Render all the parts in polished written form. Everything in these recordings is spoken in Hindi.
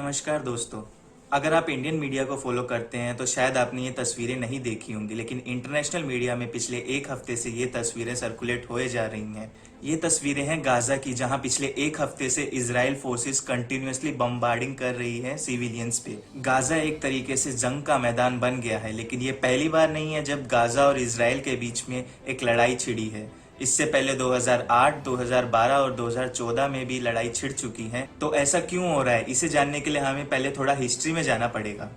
नमस्कार दोस्तों। अगर आप इंडियन मीडिया को फॉलो करते हैं तो शायद आपने ये तस्वीरें नहीं देखी होंगी, लेकिन इंटरनेशनल मीडिया में पिछले एक हफ्ते से ये तस्वीरें सर्कुलेट होए जा रही हैं। ये तस्वीरें हैं गाजा की, जहां पिछले एक हफ्ते से इजराइल फोर्सेस कंटिन्यूअसली बम्बार्डिंग कर रही है सिविलियंस पे। गाजा एक तरीके से जंग का मैदान बन गया है, लेकिन ये पहली बार नहीं है जब गाजा और इजराइल के बीच में एक लड़ाई छिड़ी है। इससे पहले 2008, 2012 और 2014 में भी लड़ाई छिड़ चुकी है। तो ऐसा क्यों हो रहा है, इसे जानने के लिए हमें पहले थोड़ा हिस्ट्री में जाना पड़ेगा।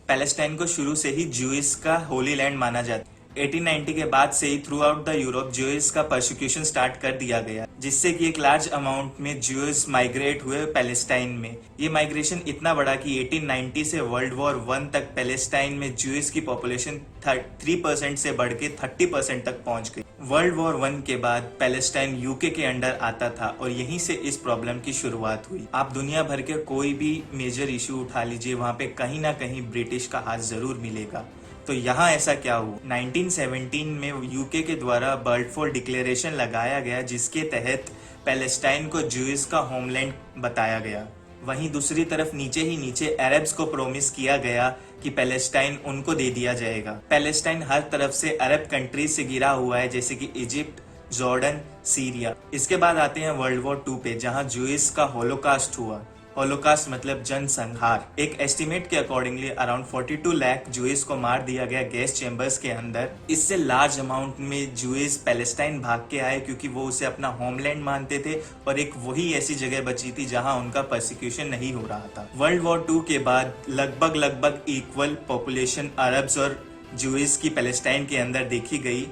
पैलेस्टाइन को शुरू से ही ज्यूइस का होली लैंड माना जाता है। 1890 के बाद से ही थ्रू आउट द यूरोप ज्यूइस का परसिक्यूशन स्टार्ट कर दिया गया, जिससे कि एक लार्ज अमाउंट में ज्यूइस माइग्रेट हुए पैलेस्टाइन में। ये माइग्रेशन इतना बड़ा कि 1890 से वर्ल्ड वॉर 1 तक पैलेस्टाइन में ज्यूइस की पॉपुलेशन 3% से बढ़ के 30% तक पहुंच गई। वर्ल्ड वॉर 1 के बाद पैलेस्टाइन यूके के अंडर आता था और यहीं से इस प्रॉब्लम की शुरुआत हुई। आप दुनिया भर के कोई भी मेजर इशू उठा लीजिए, वहां पे कहीं ना कहीं ब्रिटिश का हाथ जरूर मिलेगा। तो यहाँ ऐसा क्या हुआ? 1917 में यूके के द्वारा बल्फोर डिक्लेरेशन लगाया गया, जिसके तहत पैलेस्टाइन को ज्यूइस का होमलैंड बताया गया। वहीं दूसरी तरफ नीचे ही नीचे अरब्स को प्रोमिस किया गया कि पैलेस्टाइन उनको दे दिया जाएगा। पैलेस्टाइन हर तरफ से अरब कंट्रीज से घिरा हुआ है, जैसे कि इजिप्ट, जॉर्डन, सीरिया। इसके बाद आते हैं वर्ल्ड वॉर 2 पे, जहां ज्यूइस का होलोकास्ट हुआ। होलोकास्ट मतलब जनसंहार। एक एस्टिमेट के अकॉर्डिंगली अराउंड 42 लाख ज्यूइस को मार दिया गया गैस चेम्बर्स के अंदर। इससे लार्ज अमाउंट में ज्यूइस पैलेस्टाइन भाग के आए, क्योंकि वो उसे अपना होमलैंड मानते थे और एक वही ऐसी जगह बची थी जहां उनका परसिक्यूशन नहीं हो रहा था। वर्ल्ड वॉर 2 के बाद लगभग इक्वल पॉपुलेशन अरब्स और ज्यूइस की पैलेस्टाइन के अंदर देखी गई।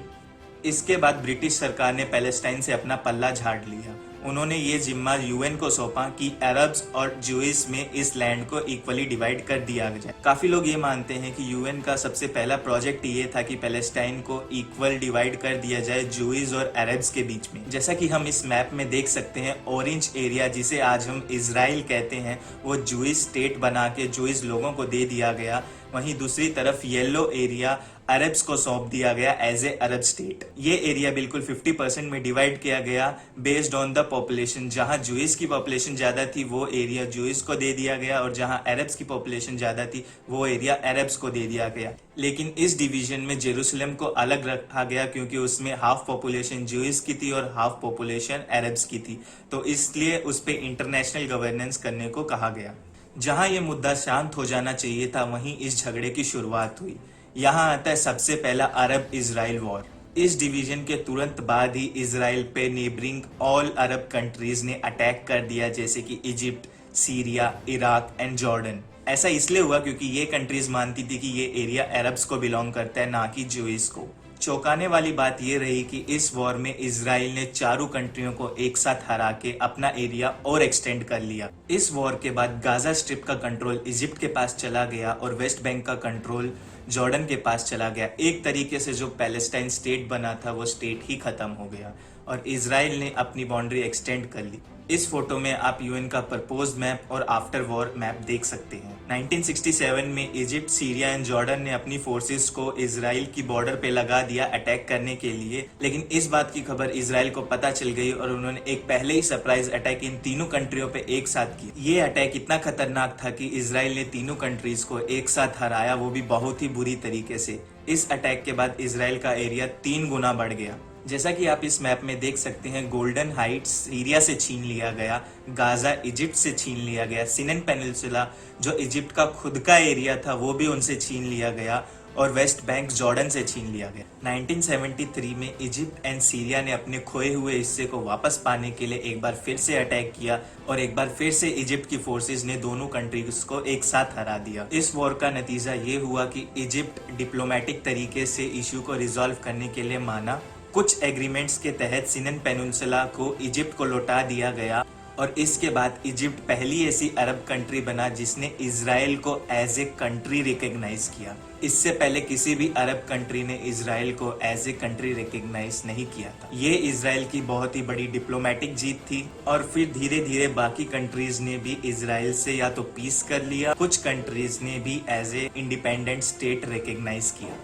इसके बाद ब्रिटिश सरकार ने पैलेस्टाइन से अपना पल्ला झाड़ लिया। उन्होंने ये जिम्मा यूएन को सौंपा कि अरब्स और ज्यूइस में इस लैंड को इक्वली डिवाइड कर दिया जाए। काफी लोग ये मानते हैं कि यूएन का सबसे पहला प्रोजेक्ट ये था कि पैलेस्टाइन को इक्वल डिवाइड कर दिया जाए ज्यूइस और अरब्स के बीच में। जैसा कि हम इस मैप में देख सकते हैं, ऑरेंज एरिया जिसे आज हम इजराइल कहते हैं, वो ज्यूइस स्टेट बना के ज्यूइस लोगों को दे दिया गया। वहीं दूसरी तरफ येलो एरिया अरब्स को सौंप दिया गया एज ए अरब स्टेट। ये एरिया बिल्कुल 50% में डिवाइड किया गया बेस्ड ऑन द पॉपुलेशन। जहां ज्यूइस की पॉपुलेशन ज्यादा थी वो एरिया ज्यूइस को दे दिया गया, और जहां अरब्स की पॉपुलेशन ज्यादा थी वो एरिया अरब्स को दे दिया गया। लेकिन इस डिवीजन में जेरूसलम को अलग रखा गया, क्योंकि उसमें हाफ पॉपुलेशन ज्यूइस की थी और हाफ पॉपुलेशन अरब्स की थी, तो इसलिए उस पर इंटरनेशनल गवर्नेंस करने को कहा गया। जहां ये मुद्दा शांत हो जाना चाहिए था, वहीं इस झगड़े की शुरुआत हुई। यहाँ आता है सबसे पहला अरब इजराइल वॉर। इस डिवीजन के तुरंत बाद ही इजराइल पे नेबरिंग ऑल अरब कंट्रीज ने अटैक कर दिया, जैसे कि Egypt, Syria, Iraq and Jordan. ऐसा इसलिए हुआ क्योंकि ये कंट्रीज मानती थी कि ये एरिया अरब्स को बिलोंग करता है, ना कि ज्यूइस को। चौंकाने वाली बात यह रही कि इस वॉर में इजराइल ने चारों कंट्रियों को एक साथ हरा के अपना एरिया और एक्सटेंड कर लिया। इस वॉर के बाद गाजा स्ट्रिप का कंट्रोल इजिप्ट के पास चला गया और वेस्ट बैंक का कंट्रोल जॉर्डन के पास चला गया। एक तरीके से जो पैलेस्टाइन स्टेट बना था वो स्टेट ही खत्म हो गया और इजराइल ने अपनी बाउंड्री एक्सटेंड कर ली। इस फोटो में आप यूएन का प्रपोज्ड मैप और आफ्टर वॉर मैप देख सकते हैं। 1967 में इजिप्ट, सीरिया एंड जॉर्डन ने अपनी फोर्सेस को इजराइल की बॉर्डर पे लगा दिया अटैक करने के लिए, लेकिन इस बात की खबर इजराइल को पता चल गई और उन्होंने एक पहले ही सरप्राइज अटैक इन तीनों कंट्रियों पे एक साथ किया। ये अटैक इतना खतरनाक था कि इजराइल ने तीनों कंट्रीज को एक साथ हराया, वो भी बहुत ही बुरी तरीके से। इस अटैक के बाद इजराइल का एरिया 3 गुना बढ़ गया। जैसा कि आप इस मैप में देख सकते हैं, गोल्डन हाइट्स सीरिया से छीन लिया गया, गाजा इजिप्ट से छीन लिया गया, सिनन पेनिनसुला जो इजिप्ट का खुद का एरिया था वो भी उनसे छीन लिया गया, और वेस्ट बैंक जॉर्डन से छीन लिया गया। 1973 में इजिप्ट एंड सीरिया ने अपने खोए हुए हिस्से को वापस पाने के लिए एक बार फिर से अटैक किया और एक बार फिर से इजिप्ट की फोर्सेस ने दोनों कंट्रीज को एक साथ हरा दिया। इस वॉर का नतीजा ये हुआ कि इजिप्ट डिप्लोमेटिक तरीके से इश्यू को रिजॉल्व करने के लिए माना। कुछ एग्रीमेंट्स के तहत सिनन पेनिनसुला को इजिप्ट को लौटा दिया गया और इसके बाद इजिप्ट पहली ऐसी अरब कंट्री बना जिसने इजराइल को एज ए कंट्री रिकॉग्नाइज किया। इससे पहले किसी भी अरब कंट्री ने इजराइल को एज ए कंट्री रिकॉग्नाइज नहीं किया था। ये इजराइल की बहुत ही बड़ी डिप्लोमेटिक जीत थी और फिर धीरे धीरे बाकी कंट्रीज ने भी इजराइल से या तो पीस कर लिया, कुछ कंट्रीज ने भी as a independent state recognise किया।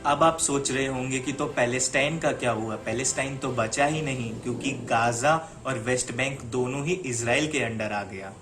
अब आप सोच रहे होंगे कि तो पैलेस्टाइन का क्या हुआ? पैलेस्टाइन तो बचा ही नहीं, क्योंकि गाजा और वेस्ट बैंक दोनों ही इजराइल के अंडर आ गया।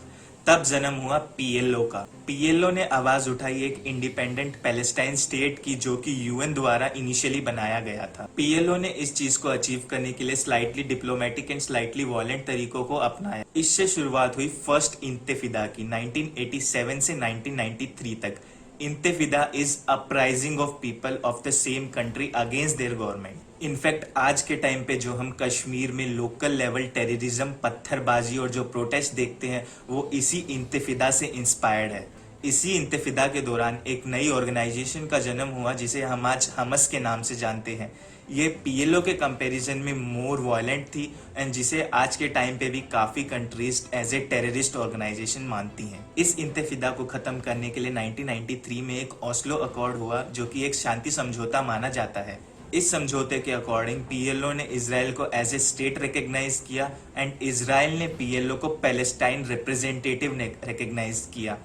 तब जन्म हुआ पीएलओ का। पीएलओ ने आवाज उठाई एक इंडिपेंडेंट पैलेस्टाइन स्टेट की, जो कि यूएन द्वारा इनिशियली बनाया गया था। पीएलओ ने इस चीज को अचीव करने के लिए slightly diplomatic and slightly violent तरीकों को अपनाया। इससे शुरुआत हुई फर्स्ट इंतफिदा की 1987 से 1993 तक। Intifada is uprising of people of the same country against their government. In fact आज के टाइम पे जो हम कश्मीर में लोकल लेवल टेररिज्म, पत्थरबाजी और जो प्रोटेस्ट देखते हैं वो इसी इंतफिदा से इंस्पायर्ड है। इसी इंतफिदा के दौरान एक नई ऑर्गेनाइजेशन का जन्म हुआ जिसे हम आज हमस के नाम से जानते हैं। ये पीएलओ के कंपैरिजन में मोर वायलेंट थी एंड जिसे आज के टाइम पे भी काफी countries as a terrorist organisation मानती हैं। इस इंतफिदा को खत्म करने के लिए 1993 में एक ओस्लो अकॉर्ड हुआ, जो कि एक शांति समझौता माना जाता है। इस समझौते के अकॉर्डिंग पीएलओ ने इजराइल को एज ए स्टेट रिकॉग्नाइज किया एंड इजराइल ने पीएलओ को पैलेस्टाइन रिप्रेजेंटेटिव ने रिकॉग्नाइज किया।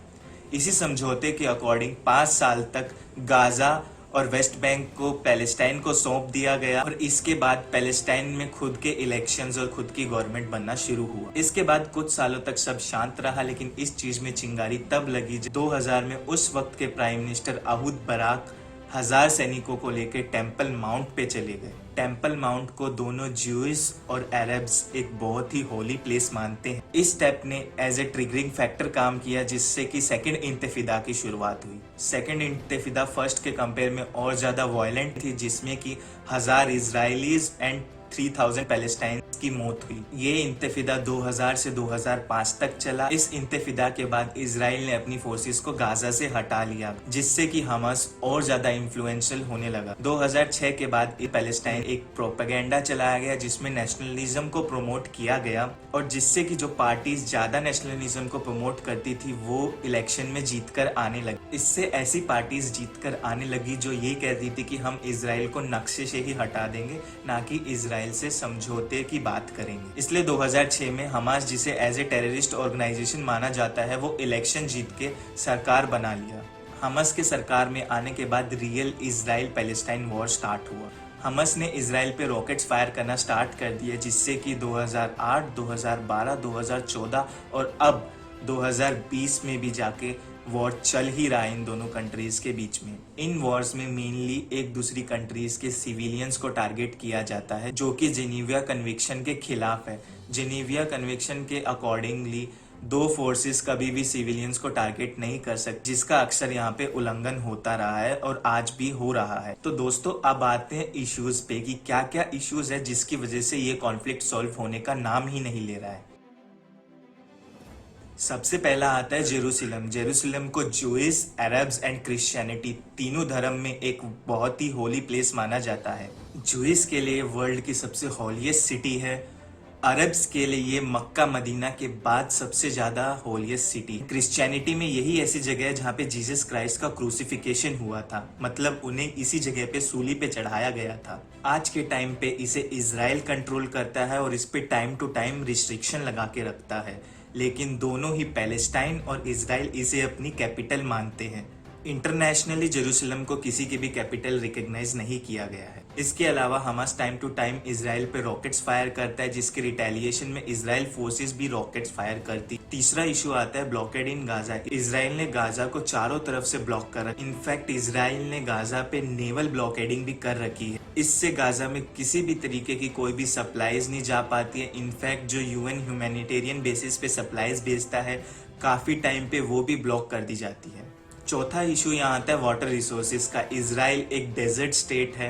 इसी समझौते के अकॉर्डिंग 5 साल तक गाजा और वेस्ट बैंक को पैलेस्टाइन को सौंप दिया गया और इसके बाद पैलेस्टाइन में खुद के इलेक्शंस और खुद की गवर्नमेंट बनना शुरू हुआ। इसके बाद कुछ सालों तक सब शांत रहा, लेकिन इस चीज में चिंगारी तब लगी जब 2000 में उस वक्त के प्राइम मिनिस्टर अहूद बराक 1000 सैनिकों को लेकर टेम्पल माउंट पे चले गए। टेम्पल माउंट को दोनों ज्यूइश और अरब्स एक बहुत ही होली प्लेस मानते हैं। इस स्टेप ने एज ए ट्रिगरिंग फैक्टर काम किया, जिससे कि सेकंड इंतफिदा की शुरुआत हुई। सेकंड इंतफिदा फर्स्ट के कंपेयर में और ज्यादा वायलेंट थी, जिसमें कि 1000 इजरायलीज एंड 3000 पैलेस्टाइन की मौत हुई। ये इंतफिदा 2000 से 2005 तक चला। इस इंतफिदा के बाद इजराइल ने अपनी फोर्सेस को गाजा से हटा लिया, जिससे कि हमास और ज्यादा इन्फ्लुएंशियल होने लगा। 2006 के बाद पैलेस्टाइन एक प्रोपेगेंडा चलाया गया जिसमें नेशनलिज्म को प्रमोट किया गया और जिससे कि जो पार्टीज ज्यादा नेशनलिज्म को प्रमोट करती थी वो इलेक्शन में जीतकर आने लगी। इससे ऐसी पार्टीज जीतकर आने लगी जो ये कहती थी कि हम इजराइल को नक्शे से ही हटा देंगे, ना कि इजराइल से समझौते की बात करेंगे। इसलिए 2006 में हमास, जिसे एज ए टेररिस्ट ऑर्गेनाइजेशन माना जाता है, वो इलेक्शन जीत के सरकार बना लिया। हमास के सरकार में आने के बाद real Israel Palestine war start हुआ। हमास ने इजराइल पे रॉकेट्स फायर करना स्टार्ट कर दिया, जिससे कि 2008, 2012, 2014 और अब 2020 में भी जाके वॉर चल ही रहा है इन दोनों कंट्रीज के बीच में। इन वॉर्स में मेनली एक दूसरी कंट्रीज के सिविलियंस को टारगेट किया जाता है, जो कि जेनीवा कन्वेंशन के खिलाफ है। जेनीवा कन्वेंशन के अकॉर्डिंगली दो फोर्सेस कभी भी सिविलियंस को टारगेट नहीं कर सकते, जिसका अक्सर यहाँ पे उल्लंघन होता रहा है और आज भी हो रहा है। तो दोस्तों, अब आते हैं इश्यूज पे कि क्या क्या इश्यूज है जिसकी वजह से ये कॉन्फ्लिक्ट सॉल्व होने का नाम ही नहीं ले रहा है। सबसे पहला आता है जेरूसलम। जेरूसलम को ज्यूइश, अरब्स एंड क्रिश्चियनिटी तीनों धर्म में एक बहुत ही होली प्लेस माना जाता है। ज्यूइश के लिए वर्ल्ड की सबसे होलीएस्ट सिटी है। अरब्स के लिए ये मक्का मदीना के बाद सबसे ज्यादा होलीएस्ट सिटी। क्रिश्चियनिटी में यही ऐसी जगह है जहाँ पे जीसस क्राइस्ट का क्रूसिफिकेशन हुआ था, मतलब उन्हें इसी जगह पे सूली पे चढ़ाया गया था। आज के टाइम पे इसे इजराइल कंट्रोल करता है और इस पे टाइम टू टाइम रिस्ट्रिक्शन लगा के रखता है, लेकिन दोनों ही पैलेस्टाइन और इजराइल इसे अपनी कैपिटल मानते हैं। इंटरनेशनली जेरूसलम को किसी की भी कैपिटल रिकॉग्नाइज नहीं किया गया है। इसके अलावा Hamas time to time Israel पे रॉकेट्स फायर करता है, जिसके रिटेलिएशन में इजराइल फोर्सेस भी रॉकेट्स फायर करती। तीसरा इशू आता है ब्लॉकेड इन गाजा। इजराइल ने गाजा को चारों तरफ से ब्लॉक करा। इनफैक्ट इजराइल ने गाजा पे नेवल ब्लॉकेडिंग भी कर रखी है। इससे गाजा में किसी भी तरीके की कोई भी सप्लाईज नहीं जा पाती है। इनफैक्ट जो यूएन ह्यूमैनिटेरियन बेसिस पे सप्लाईज भेजता है, काफी टाइम पे वो भी ब्लॉक कर दी जाती है। चौथा इशू यहाँ आता है वाटर रिसोर्सेज का। इजराइल एक डेजर्ट स्टेट है,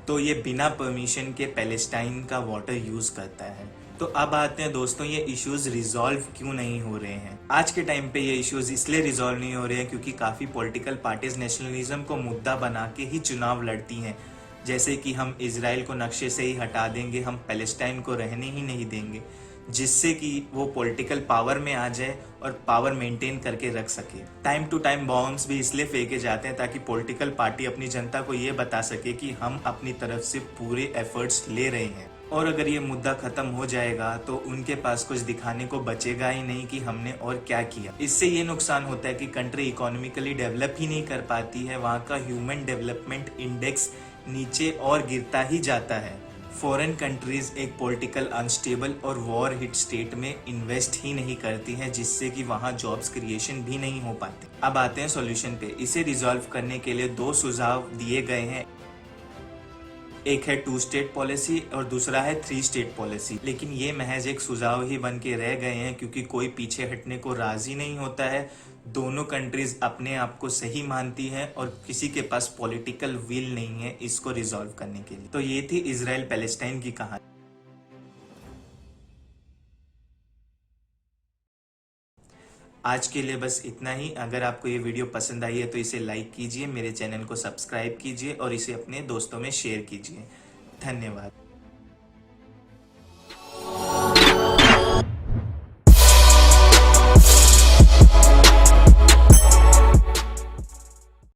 तो ये बिना परमिशन के पैलेस्टाइन का वाटर यूज करता है। तो अब आते हैं दोस्तों, ये इश्यूज रिजॉल्व क्यों नहीं हो रहे हैं। आज के टाइम पे ये इश्यूज इसलिए रिजॉल्व नहीं हो रहे हैं क्योंकि काफी पॉलिटिकल पार्टीज नेशनलिज्म को मुद्दा बना के ही चुनाव लड़ती हैं, जैसे कि हम इजराइल को नक्शे से ही हटा देंगे, हम पैलेस्टाइन को रहने ही नहीं देंगे, जिससे कि वो पॉलिटिकल पावर में आ जाए और पावर मेंटेन करके रख सके। टाइम टू टाइम बॉम्ब्स भी इसलिए फेंके जाते हैं ताकि पॉलिटिकल पार्टी अपनी जनता को ये बता सके कि हम अपनी तरफ से पूरे एफर्ट्स ले रहे हैं, और अगर ये मुद्दा खत्म हो जाएगा तो उनके पास कुछ दिखाने को बचेगा ही नहीं कि हमने और क्या किया। इससे ये नुकसान होता है कि कंट्री इकोनॉमिकली डेवलप ही नहीं कर पाती है, वहाँ का ह्यूमन डेवलपमेंट इंडेक्स नीचे और गिरता ही जाता है। फॉरेन कंट्रीज एक पॉलिटिकल अनस्टेबल और वॉर हिट स्टेट में इन्वेस्ट ही नहीं करती हैं, जिससे कि वहां जॉब्स क्रिएशन भी नहीं हो पाते। अब आते हैं सॉल्यूशन पे। इसे रिजॉल्व करने के लिए दो सुझाव दिए गए हैं। एक है 2 स्टेट पॉलिसी और दूसरा है 3 स्टेट पॉलिसी। लेकिन ये महज एक सुझाव ही बन के रह गए हैं, क्योंकि कोई पीछे हटने को राजी नहीं होता है। दोनों कंट्रीज अपने आप को सही मानती हैं और किसी के पास पॉलिटिकल विल नहीं है इसको रिजॉल्व करने के लिए। तो ये थी इजराइल पैलेस्टाइन की कहानी। आज के लिए बस इतना ही। अगर आपको ये वीडियो पसंद आई है तो इसे लाइक कीजिए, मेरे चैनल को सब्सक्राइब कीजिए और इसे अपने दोस्तों में शेयर कीजिए। धन्यवाद।